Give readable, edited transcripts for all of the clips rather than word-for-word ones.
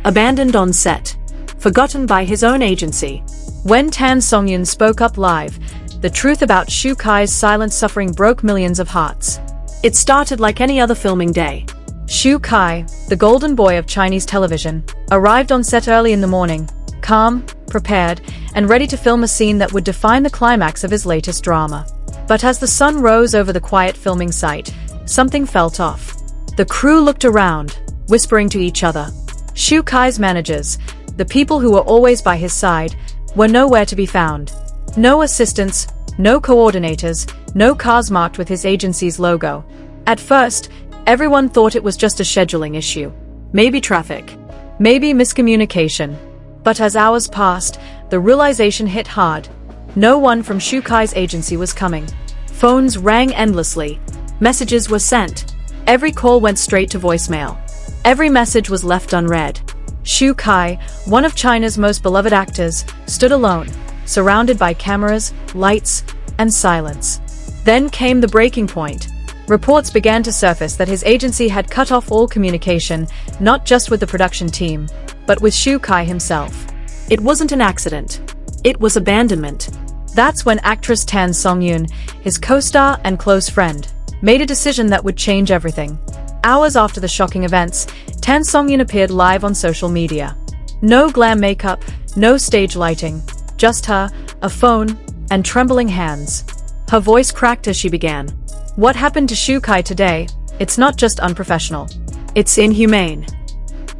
abandoned on set, forgotten by his own agency. When Tan Songyun spoke up live, the truth about Shu Kai's silent suffering broke millions of hearts. It started like any other filming day. Shu Kai, the golden boy of Chinese television, arrived on set early in the morning, calm, prepared, and ready to film a scene that would define the climax of his latest drama. But as the sun rose over the quiet filming site, something felt off. The crew looked around, whispering to each other. Shu Kai's managers, the people who were always by his side, were nowhere to be found. No assistants, no coordinators, no cars marked with his agency's logo. At first, everyone thought it was just a scheduling issue. Maybe traffic. Maybe miscommunication. But as hours passed, the realization hit hard. No one from Shu Kai's agency was coming. Phones rang endlessly. Messages were sent. Every call went straight to voicemail. Every message was left unread. Shu Kai, one of China's most beloved actors, stood alone, surrounded by cameras, lights, and silence. Then came the breaking point. Reports began to surface that his agency had cut off all communication, not just with the production team, but with Shu Kai himself. It wasn't an accident. It was abandonment. That's when actress Tan Songyun, his co-star and close friend, made a decision that would change everything. Hours after the shocking events, Tan Songyun appeared live on social media. No glam makeup, no stage lighting, just her, a phone, and trembling hands. Her voice cracked as she began. What happened to Shu Kai today? It's not just unprofessional. It's inhumane.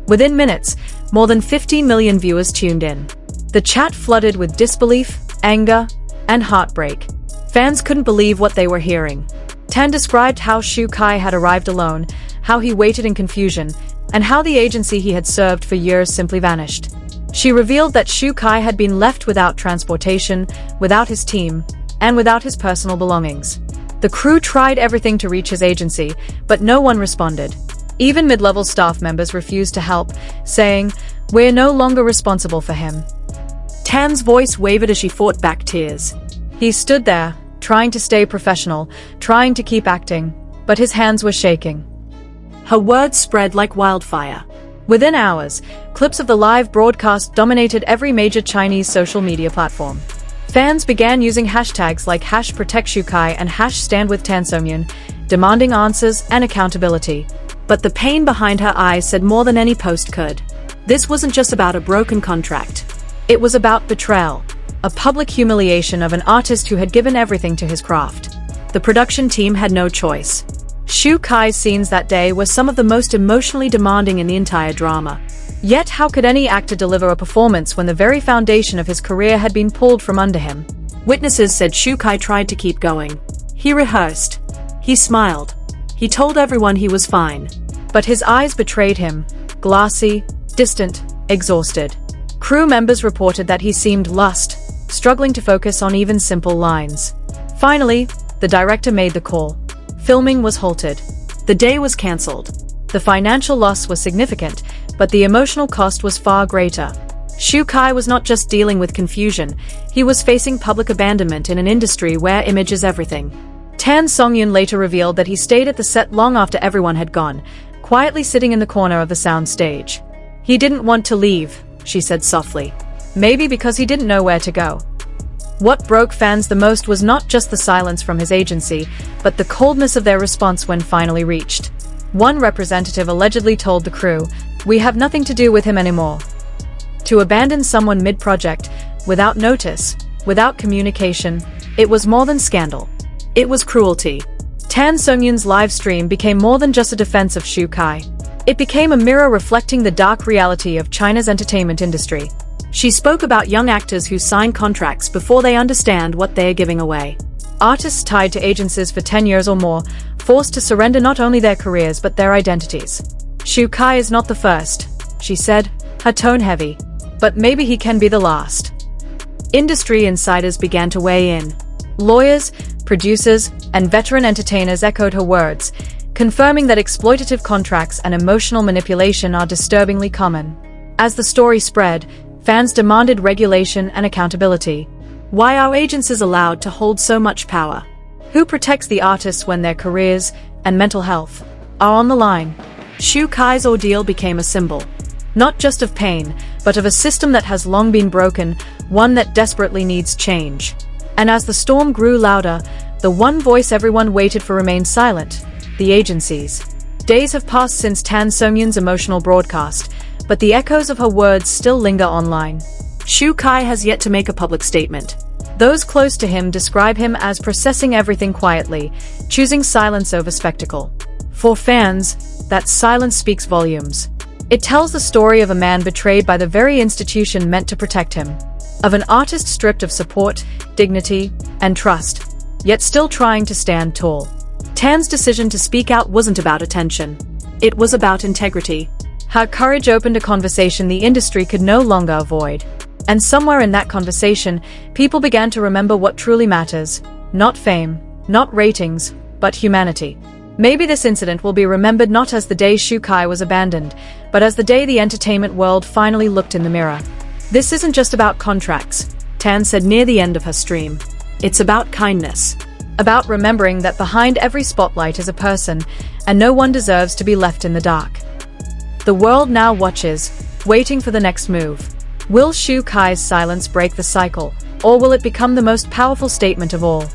Within minutes, more than 15 million viewers tuned in. The chat flooded with disbelief, anger, and heartbreak. Fans couldn't believe what they were hearing. Tan described how Shu Kai had arrived alone, how he waited in confusion, and how the agency he had served for years simply vanished. She revealed that Shu Kai had been left without transportation, without his team, and without his personal belongings. The crew tried everything to reach his agency, but no one responded. Even mid-level staff members refused to help, saying, "We're no longer responsible for him." Tan's voice wavered as she fought back tears. He stood there, trying to stay professional, trying to keep acting, but his hands were shaking. Her words spread like wildfire. Within hours, clips of the live broadcast dominated every major Chinese social media platform. Fans began using hashtags like #ProtectShuKai and #StandWithTanSongyun, demanding answers and accountability. But the pain behind her eyes said more than any post could. This wasn't just about a broken contract. It was about betrayal, a public humiliation of an artist who had given everything to his craft. The production team had no choice. Shu Kai's scenes that day were some of the most emotionally demanding in the entire drama. Yet how could any actor deliver a performance when the very foundation of his career had been pulled from under him? Witnesses said Shu Kai tried to keep going. He rehearsed. He smiled. He told everyone he was fine. But his eyes betrayed him, glassy, distant, exhausted. Crew members reported that he seemed lost, struggling to focus on even simple lines. Finally, the director made the call. Filming was halted. The day was cancelled. The financial loss was significant, but the emotional cost was far greater. Shu Kai was not just dealing with confusion, he was facing public abandonment in an industry where image is everything. Tan Songyun later revealed that he stayed at the set long after everyone had gone, quietly sitting in the corner of the sound stage. He didn't want to leave, she said softly. Maybe because he didn't know where to go. What broke fans the most was not just the silence from his agency, but the coldness of their response when finally reached. One representative allegedly told the crew, "We have nothing to do with him anymore." To abandon someone mid-project, without notice, without communication, it was more than scandal. It was cruelty. Tan Songyun's live stream became more than just a defense of Shu Kai. It became a mirror reflecting the dark reality of China's entertainment industry. She spoke about young actors who sign contracts before they understand what they are giving away. Artists tied to agencies for 10 years or more, forced to surrender not only their careers but their identities. Shu Kai is not the first, she said, her tone heavy. But maybe he can be the last. Industry insiders began to weigh in. Lawyers, producers, and veteran entertainers echoed her words, confirming that exploitative contracts and emotional manipulation are disturbingly common. As the story spread, fans demanded regulation and accountability. Why are agencies allowed to hold so much power? Who protects the artists when their careers and mental health are on the line? Shu Kai's ordeal became a symbol. Not just of pain, but of a system that has long been broken, one that desperately needs change. And as the storm grew louder, the one voice everyone waited for remained silent: the agencies. Days have passed since Tan Songyun's emotional broadcast, but the echoes of her words still linger online. Shu Kai has yet to make a public statement. Those close to him describe him as processing everything quietly, choosing silence over spectacle. For fans, that silence speaks volumes. It tells the story of a man betrayed by the very institution meant to protect him, of an artist stripped of support, dignity, and trust, yet still trying to stand tall. Tan's decision to speak out wasn't about attention. It was about integrity. Her courage opened a conversation the industry could no longer avoid. And somewhere in that conversation, people began to remember what truly matters: not fame, not ratings, but humanity. Maybe this incident will be remembered not as the day Shu Kai was abandoned, but as the day the entertainment world finally looked in the mirror. This isn't just about contracts, Tan said near the end of her stream. It's about kindness. About remembering that behind every spotlight is a person, and no one deserves to be left in the dark. The world now watches, waiting for the next move. Will Shu Kai's silence break the cycle, or will it become the most powerful statement of all?